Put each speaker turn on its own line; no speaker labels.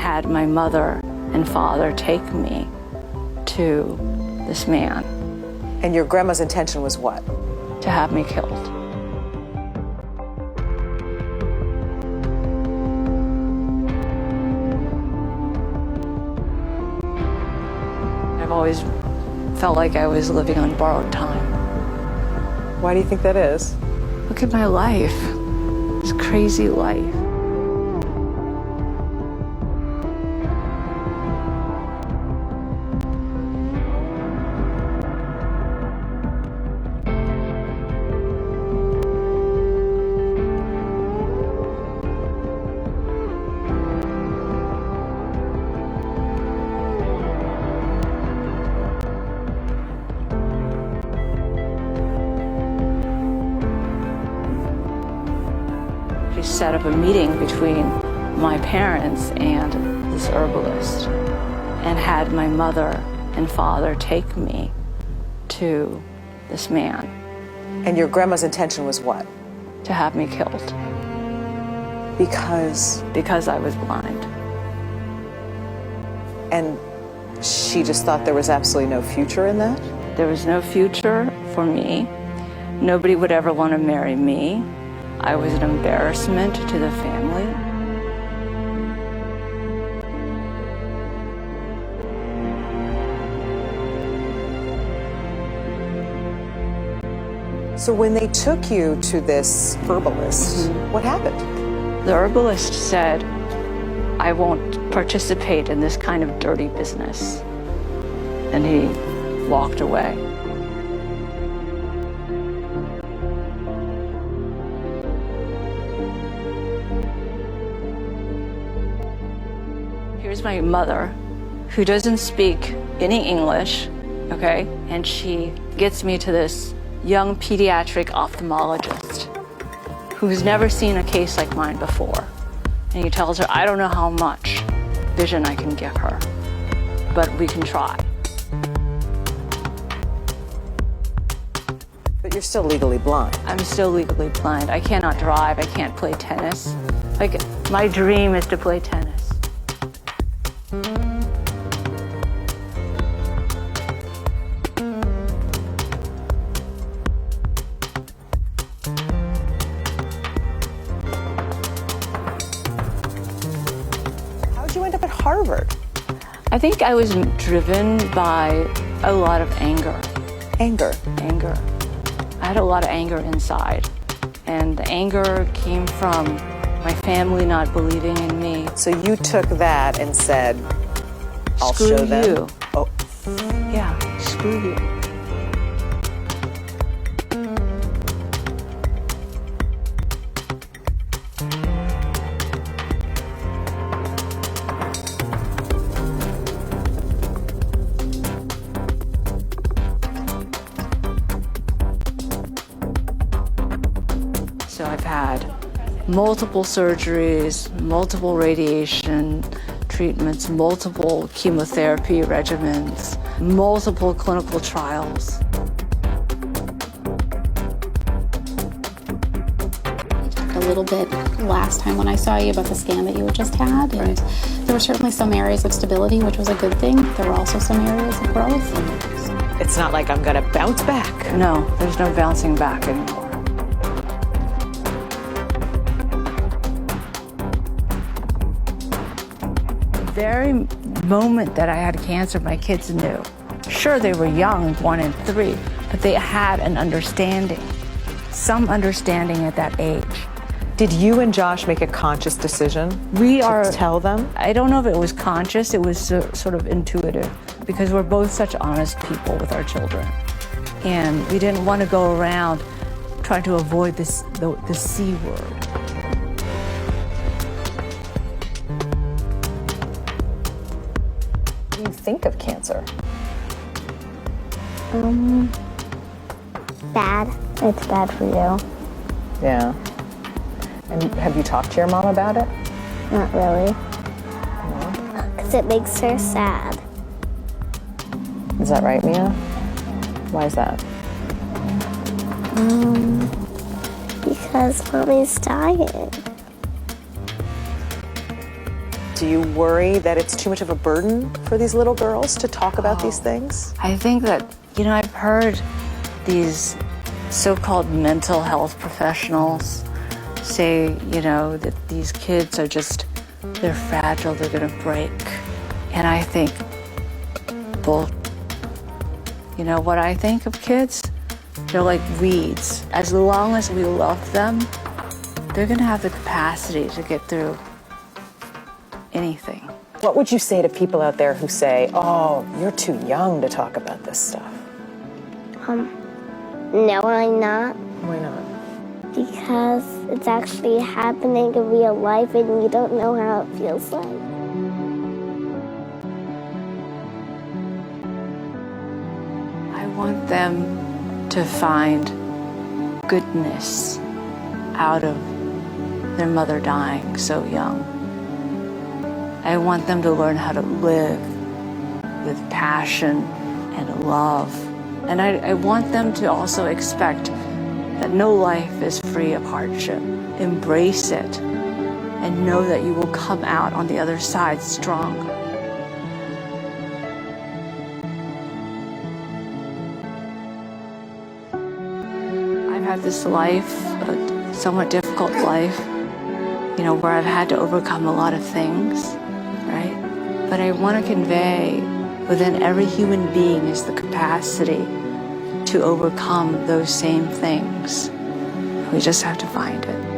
had my mother and father take me to this man.
And your grandma's intention was what?
To have me killed. I've always felt like I was living on borrowed time.
Why do you think that is?
Look at my life, this crazy life. She set up a meeting between my parents and this herbalist and had my mother and father take me to this man.
And your grandma's intention was what?
To have me killed.
Because?
Because I was blind.
And she just thought there was absolutely no future in that?
There was no future for me. Nobody would ever want to marry me. I was an embarrassment to the family.
So when they took you to this herbalist, what happened?
The herbalist said, I won't participate in this kind of dirty business. And he walked away. Here's my mother, who doesn't speak any English, okay? And she gets me to this young pediatric ophthalmologist who's never seen a case like mine before. And he tells her, I don't know how much vision I can give her, but we can try.
But you're still legally blind.
I'm still legally blind. I cannot drive, I can't play tennis. Like, my dream is to play tennis.
How'd you end up at Harvard?
I think I was driven by a lot of anger.
Anger?
Anger. I had a lot of anger inside. And the anger came from my family not believing in me.
So you took that and said, I'll
Screw
show them.
you.
Oh.
Yeah, screw you. So I've had multiple surgeries, multiple radiation treatments, multiple chemotherapy regimens, multiple clinical trials.
We talked a little bit last time when I saw you about the scan that you had just had, and there were certainly some areas of stability, which was a good thing. There were also some areas of growth.
It's not like I'm gonna bounce back.
No, there's no bouncing back anymore. The very moment that I had cancer, my kids knew. Sure, they were young, 1 and 3, but they had an understanding, some understanding at that age.
Did you and Josh make a conscious decision to tell them?
I don't know if it was conscious, it was sort of intuitive, because we're both such honest people with our children. And we didn't want to go around trying to avoid the C word.
What do you think of cancer?
Bad. It's bad for you.
Yeah. And have you talked to your mom about it?
Not really.
No.
Because it makes her sad.
Is that right, Mia? Why is that?
Because Mommy's dying.
Do you worry that it's too much of a burden for these little girls to talk about these things?
I think that, I've heard these so-called mental health professionals say, that these kids are they're fragile, they're gonna break. And I think, well, what I think of kids? They're like weeds. As long as we love them, they're gonna have the capacity to get through anything.
What would you say to people out there who say, oh, you're too young to talk about this stuff?
No, I'm not.
Why not?
Because it's actually happening in real life and you don't know how it feels like.
I want them to find goodness out of their mother dying so young. I want them to learn how to live with passion and love. And I want them to also expect that no life is free of hardship. Embrace it and know that you will come out on the other side strong. I've had this life, a somewhat difficult life, where I've had to overcome a lot of things, right? But I want to convey within every human being is the capacity to overcome those same things. We just have to find it.